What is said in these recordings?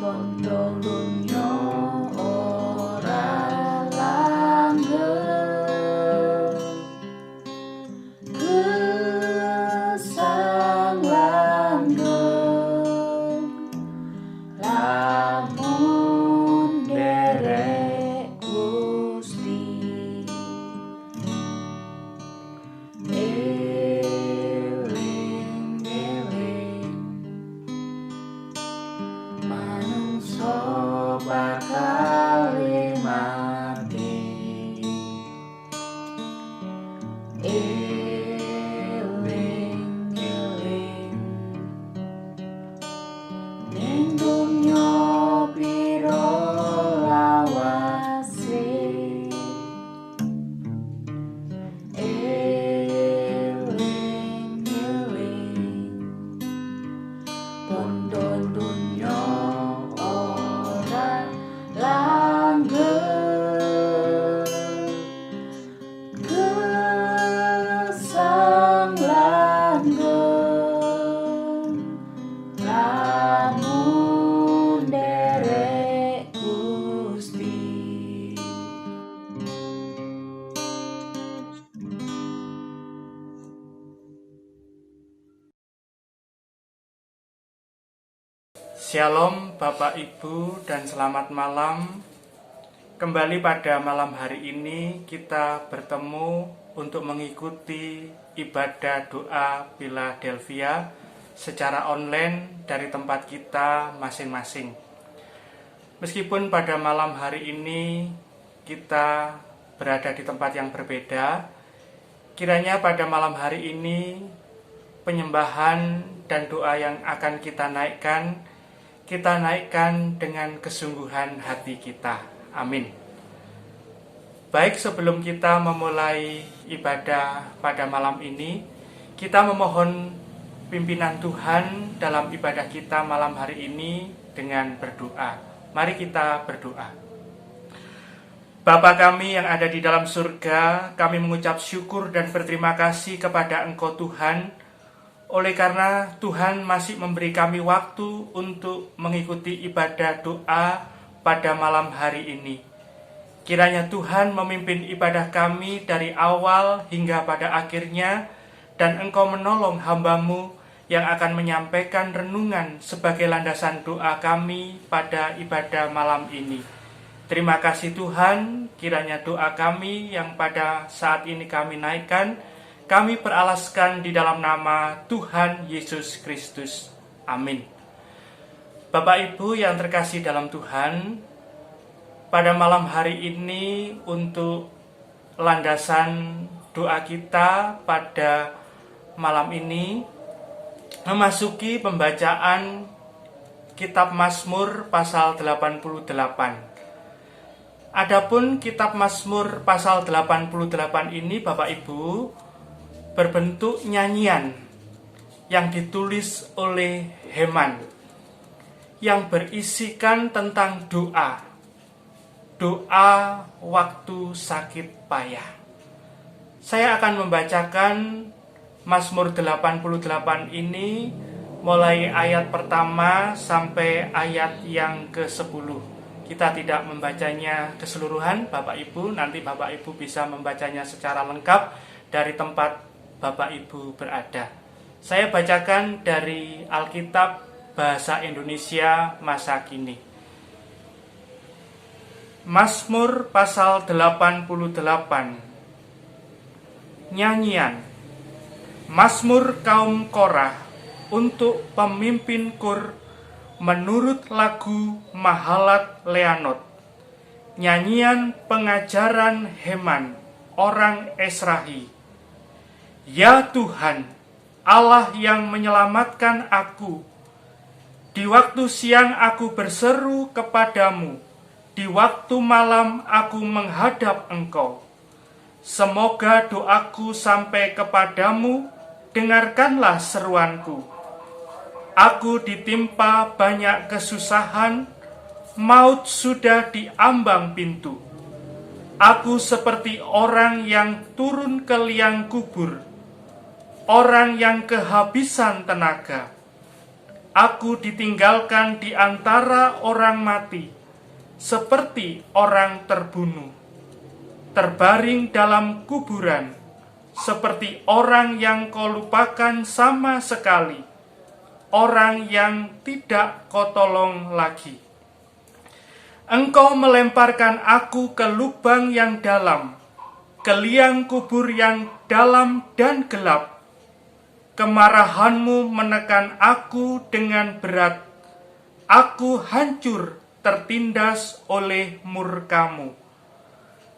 Bondo lunyo ora langgeng, gesang langgeng, lamun derek Gusti. Eling-eling manungsa bakal mati. Eling-eling ning donya pira lawase. Bondo dunyo ora langgeng, gesang langgeng, lamun derek Gusti. Shalom Bapak Ibu dan selamat malam. Kembali pada malam hari ini kita bertemu untuk mengikuti ibadah doa Philadelphia secara online dari tempat kita masing-masing. Meskipun pada malam hari ini kita berada di tempat yang berbeda, kiranya pada malam hari ini penyembahan dan doa yang akan kita naikkan dengan kesungguhan hati kita. Amin. Baik, sebelum kita memulai ibadah pada malam ini, kita memohon pimpinan Tuhan dalam ibadah kita malam hari ini dengan berdoa. Mari kita berdoa. Bapa kami yang ada di dalam surga, kami mengucap syukur dan berterima kasih kepada Engkau Tuhan, oleh karena Tuhan masih memberi kami waktu untuk mengikuti ibadah doa pada malam hari ini. Kiranya Tuhan memimpin ibadah kami dari awal hingga pada akhirnya, dan Engkau menolong hamba-Mu yang akan menyampaikan renungan sebagai landasan doa kami pada ibadah malam ini. Terima kasih Tuhan, kiranya doa kami yang pada saat ini kami naikkan, kami peralaskan di dalam nama Tuhan Yesus Kristus. Amin. Bapak Ibu yang terkasih dalam Tuhan, pada malam hari ini untuk landasan doa kita pada malam ini memasuki pembacaan kitab Mazmur pasal 88. Adapun kitab Mazmur pasal 88 ini Bapak Ibu berbentuk nyanyian yang ditulis oleh Heman yang berisikan tentang doa waktu sakit payah. Saya akan membacakan Mazmur 88 ini mulai ayat pertama sampai ayat yang ke-10. Kita tidak membacanya keseluruhan, Bapak Ibu. Nanti Bapak Ibu bisa membacanya secara lengkap dari tempat Bapak Ibu berada. Saya bacakan dari Alkitab Bahasa Indonesia masa kini. Mazmur pasal 88. Nyanyian. Mazmur kaum Korah untuk pemimpin kur menurut lagu Mahalat Leanot. Nyanyian pengajaran Heman, orang Esrahi. Ya Tuhan, Allah yang menyelamatkan aku. Di waktu siang aku berseru kepadamu, di waktu malam aku menghadap Engkau. Semoga doaku sampai kepadamu, dengarkanlah seruanku. Aku ditimpa banyak kesusahan, maut sudah di ambang pintu. Aku seperti orang yang turun ke liang kubur, orang yang kehabisan tenaga. Aku ditinggalkan di antara orang mati, seperti orang terbunuh, terbaring dalam kuburan, seperti orang yang kau lupakan sama sekali, orang yang tidak kau tolong lagi. Engkau melemparkan aku ke lubang yang dalam, ke liang kubur yang dalam dan gelap. Kemarahanmu menekan aku dengan berat. Aku hancur tertindas oleh murkamu.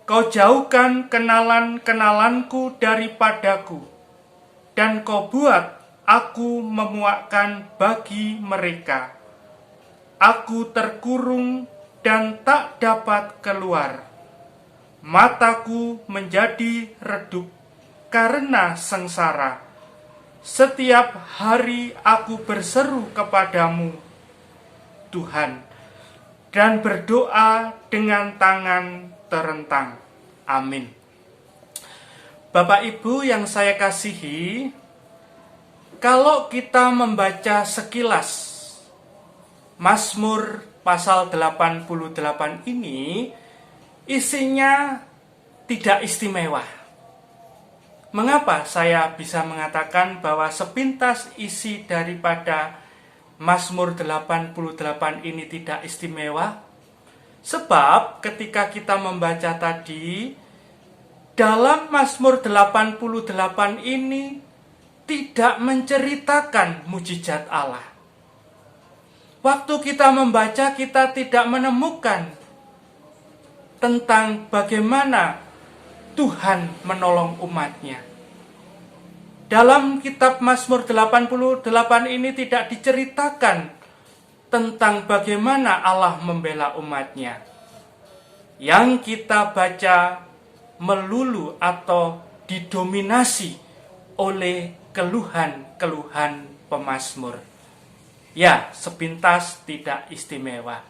Kau jauhkan kenalan-kenalanku daripadaku, dan kau buat aku memuakkan bagi mereka. Aku terkurung dan tak dapat keluar. Mataku menjadi redup karena sengsara. Setiap hari aku berseru kepadamu, Tuhan, dan berdoa dengan tangan terentang. Amin. Bapak Ibu yang saya kasihi, kalau kita membaca sekilas Mazmur pasal 88 ini, isinya tidak istimewa. Mengapa saya bisa mengatakan bahwa sepintas isi daripada Mazmur 88 ini tidak istimewa? Sebab ketika kita membaca tadi, dalam Mazmur 88 ini tidak menceritakan mujizat Allah. Waktu kita membaca, kita tidak menemukan tentang bagaimana Tuhan menolong umatnya. Dalam kitab Mazmur 88 ini tidak diceritakan tentang bagaimana Allah membela umatnya. Yang kita baca melulu atau didominasi oleh keluhan-keluhan pemazmur. Ya, sepintas tidak istimewa.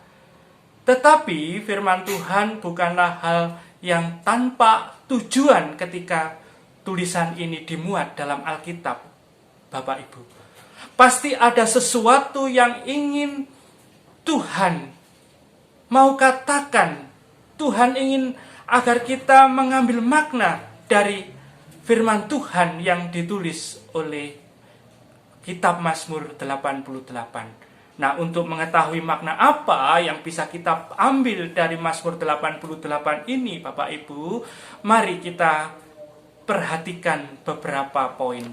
Tetapi firman Tuhan bukanlah hal yang tanpa tujuan ketika tulisan ini dimuat dalam Alkitab, Bapak Ibu. Pasti ada sesuatu yang ingin Tuhan mau katakan. Tuhan ingin agar kita mengambil makna dari firman Tuhan yang ditulis oleh kitab Mazmur 88. Nah, untuk mengetahui makna apa yang bisa kita ambil dari Mazmur 88 ini, Bapak Ibu, mari kita perhatikan beberapa poin.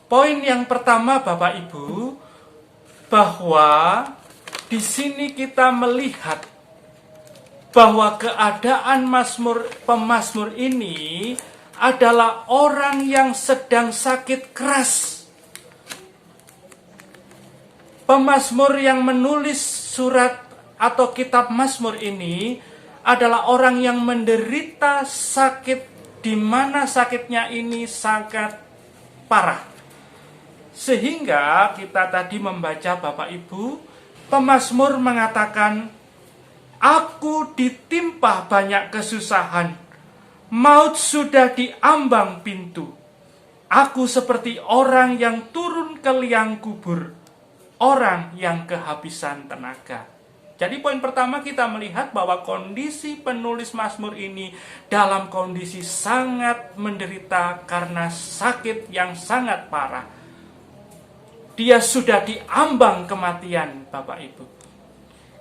Poin yang pertama, Bapak Ibu, bahwa di sini kita melihat bahwa keadaan pemazmur ini adalah orang yang sedang sakit keras. Pemazmur yang menulis surat atau kitab Mazmur ini adalah orang yang menderita sakit, di mana sakitnya ini sangat parah. Sehingga kita tadi membaca, Bapak Ibu, pemazmur mengatakan, aku ditimpa banyak kesusahan, maut sudah diambang pintu. Aku seperti orang yang turun ke liang kubur, orang yang kehabisan tenaga. Jadi poin pertama kita melihat bahwa kondisi penulis Mazmur ini dalam kondisi sangat menderita karena sakit yang sangat parah. Dia sudah diambang kematian, Bapak Ibu.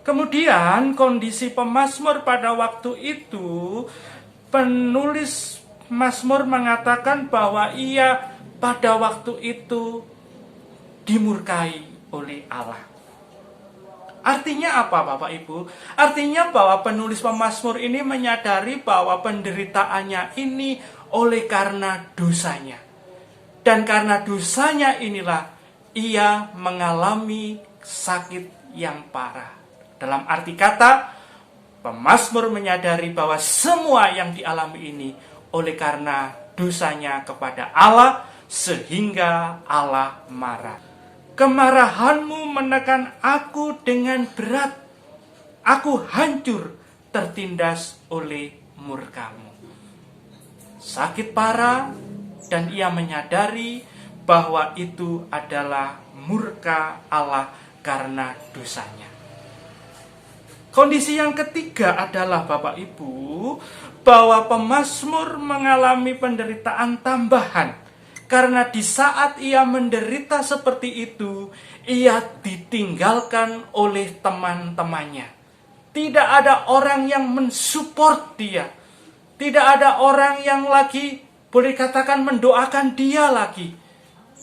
Kemudian kondisi pemazmur pada waktu itu, penulis Mazmur mengatakan bahwa ia pada waktu itu dimurkai oleh Allah. Artinya apa, Bapak Ibu? Artinya bahwa penulis pemazmur ini menyadari bahwa penderitaannya ini oleh karena dosanya. Dan karena dosanya inilah ia mengalami sakit yang parah. Dalam arti kata, pemazmur menyadari bahwa semua yang dialami ini oleh karena dosanya kepada Allah, sehingga Allah marah. Kemarahanmu menekan aku dengan berat. Aku hancur tertindas oleh murkamu. Sakit parah, dan ia menyadari bahwa itu adalah murka Allah karena dosanya. Kondisi yang ketiga adalah Bapak Ibu, bahwa pemazmur mengalami penderitaan tambahan. Karena di saat ia menderita seperti itu, ia ditinggalkan oleh teman-temannya. Tidak ada orang yang mensupport dia. Tidak ada orang yang lagi, boleh katakan, mendoakan dia lagi.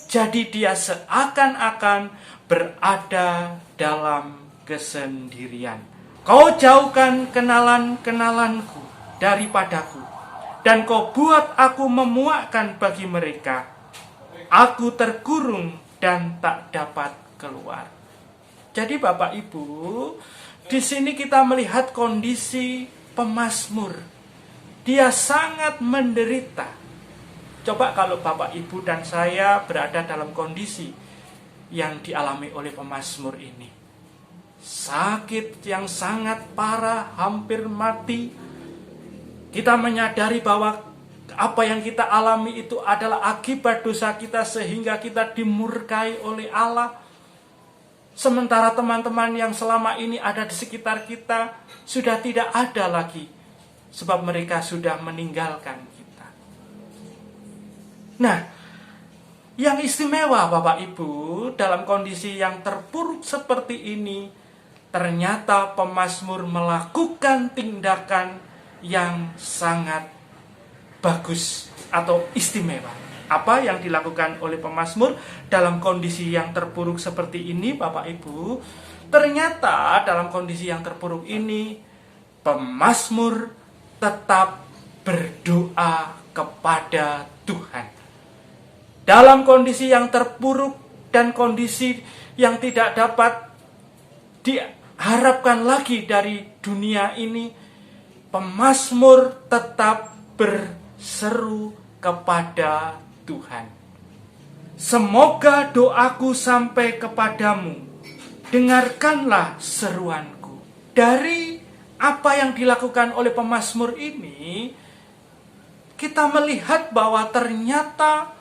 Jadi dia seakan-akan berada dalam kesendirian. Kau jauhkan kenalan-kenalanku daripadaku, dan kau buat aku memuakkan bagi mereka. Aku terkurung dan tak dapat keluar. Jadi Bapak Ibu, di sini kita melihat kondisi pemazmur. Dia sangat menderita. Coba kalau Bapak Ibu dan saya berada dalam kondisi yang dialami oleh pemazmur ini. Sakit yang sangat parah, hampir mati. Kita menyadari bahwa apa yang kita alami itu adalah akibat dosa kita, sehingga kita dimurkai oleh Allah. Sementara teman-teman yang selama ini ada di sekitar kita sudah tidak ada lagi, sebab mereka sudah meninggalkan kita. Nah, yang istimewa Bapak Ibu, dalam kondisi yang terpuruk seperti ini, ternyata pemazmur melakukan tindakan yang sangat bagus atau istimewa. Apa yang dilakukan oleh pemazmur dalam kondisi yang terpuruk seperti ini, Bapak Ibu? Ternyata dalam kondisi yang terpuruk ini, pemazmur tetap berdoa kepada Tuhan. Dalam kondisi yang terpuruk dan kondisi yang tidak dapat diharapkan lagi dari dunia ini, pemazmur tetap berseru kepada Tuhan. Semoga doaku sampai kepadamu, dengarkanlah seruanku. Dari apa yang dilakukan oleh pemazmur ini, kita melihat bahwa ternyata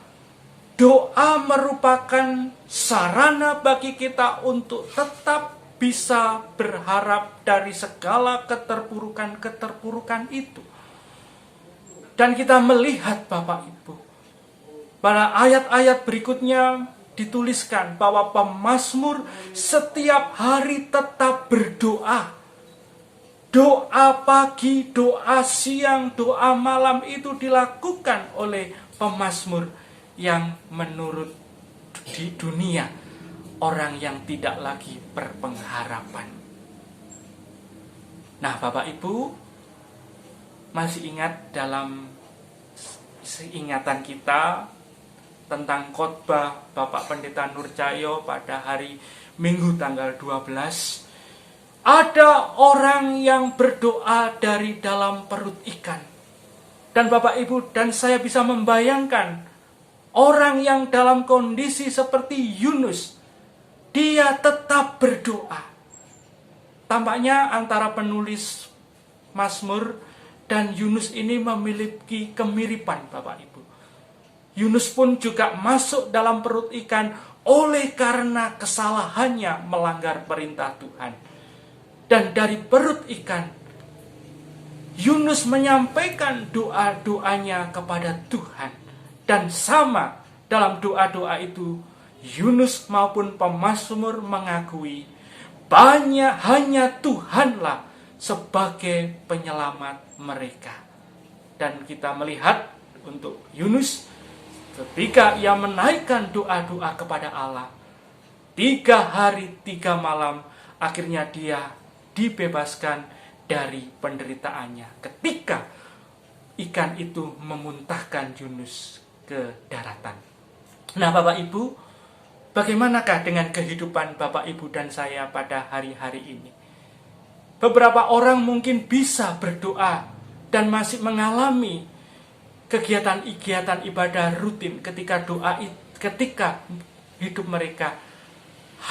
doa merupakan sarana bagi kita untuk tetap bisa berharap dari segala keterpurukan itu. Dan kita melihat Bapak Ibu, pada ayat-ayat berikutnya dituliskan bahwa pemazmur setiap hari tetap berdoa. Doa pagi, doa siang, doa malam itu dilakukan oleh pemazmur yang menurut di dunia orang yang tidak lagi berpengharapan. Nah, Bapak Ibu, masih ingat dalam seingatan kita tentang khotbah Bapak Pendeta Nurcahyo pada hari Minggu tanggal 12. Ada orang yang berdoa dari dalam perut ikan. Dan Bapak Ibu dan saya bisa membayangkan orang yang dalam kondisi seperti Yunus, dia tetap berdoa. Tampaknya antara penulis Mazmur dan Yunus ini memiliki kemiripan, Bapak Ibu. Yunus pun juga masuk dalam perut ikan oleh karena kesalahannya melanggar perintah Tuhan. Dan dari perut ikan, Yunus menyampaikan doa-doanya kepada Tuhan. Dan sama dalam doa-doa itu, Yunus maupun pemazmur mengakui hanya Tuhanlah sebagai penyelamat mereka. Dan kita melihat untuk Yunus, ketika ia menaikkan doa-doa kepada Allah, 3 hari 3 malam, akhirnya dia dibebaskan dari penderitaannya. Ketika ikan itu memuntahkan Yunus ke daratan. Nah, Bapak Ibu, bagaimanakah dengan kehidupan Bapak Ibu dan saya pada hari-hari ini? Beberapa orang mungkin bisa berdoa dan masih mengalami kegiatan-kegiatan ibadah rutin ketika hidup mereka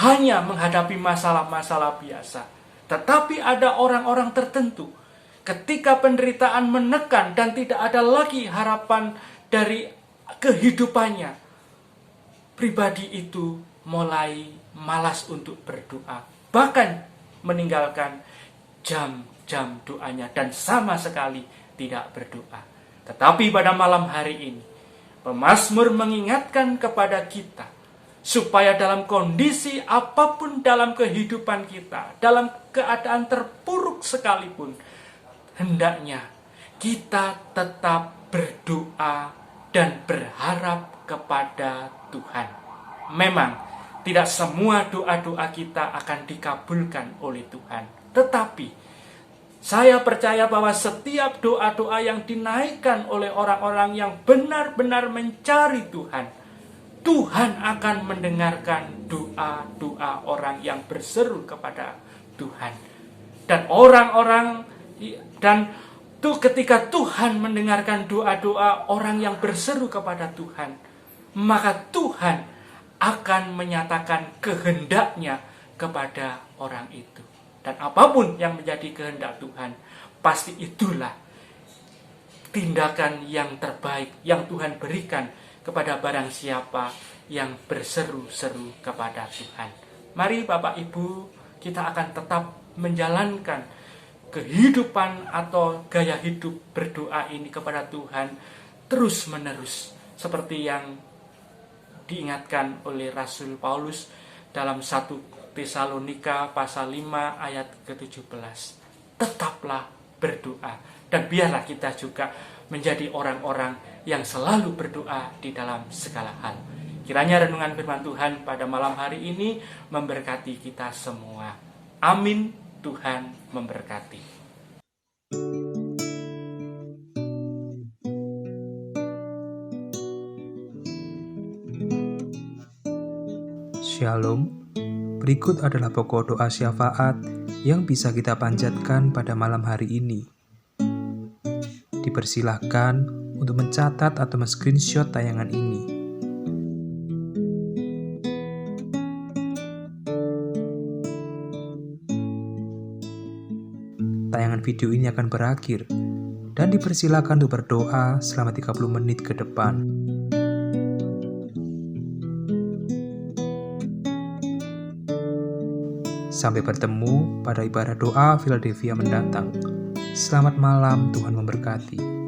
hanya menghadapi masalah-masalah biasa. Tetapi ada orang-orang tertentu ketika penderitaan menekan dan tidak ada lagi harapan dari kehidupannya, pribadi itu mulai malas untuk berdoa, bahkan meninggalkan jam-jam doanya dan sama sekali tidak berdoa. Tetapi pada malam hari ini, pemazmur mengingatkan kepada kita supaya dalam kondisi apapun dalam kehidupan kita, dalam keadaan terpuruk sekalipun, hendaknya kita tetap berdoa dan berharap kepada Tuhan. Memang tidak semua doa-doa kita akan dikabulkan oleh Tuhan, tetapi saya percaya bahwa setiap doa-doa yang dinaikkan oleh orang-orang yang benar-benar mencari Tuhan, Tuhan akan mendengarkan doa-doa orang yang berseru kepada Tuhan. Ketika Tuhan mendengarkan doa-doa orang yang berseru kepada Tuhan, maka Tuhan akan menyatakan kehendaknya kepada orang itu. Dan apapun yang menjadi kehendak Tuhan, pasti itulah tindakan yang terbaik yang Tuhan berikan kepada barang siapa yang berseru-seru kepada Tuhan. Mari Bapak Ibu, kita akan tetap menjalankan kehidupan atau gaya hidup berdoa ini kepada Tuhan terus menerus, seperti yang diingatkan oleh Rasul Paulus dalam 1 Tesalonika pasal 5 ayat ke-17. Tetaplah berdoa, dan biarlah kita juga menjadi orang-orang yang selalu berdoa di dalam segala hal. Kiranya renungan firman Tuhan pada malam hari ini memberkati kita semua. Amin. Tuhan memberkati. Shalom. Berikut adalah pokok doa syafaat yang bisa kita panjatkan pada malam hari ini. Dipersilahkan untuk mencatat atau men-screenshot tayangan ini. Tayangan video ini akan berakhir dan dipersilahkan untuk berdoa selama 30 menit ke depan. Sampai bertemu pada ibadah doa Philadelphia mendatang. Selamat malam, Tuhan memberkati.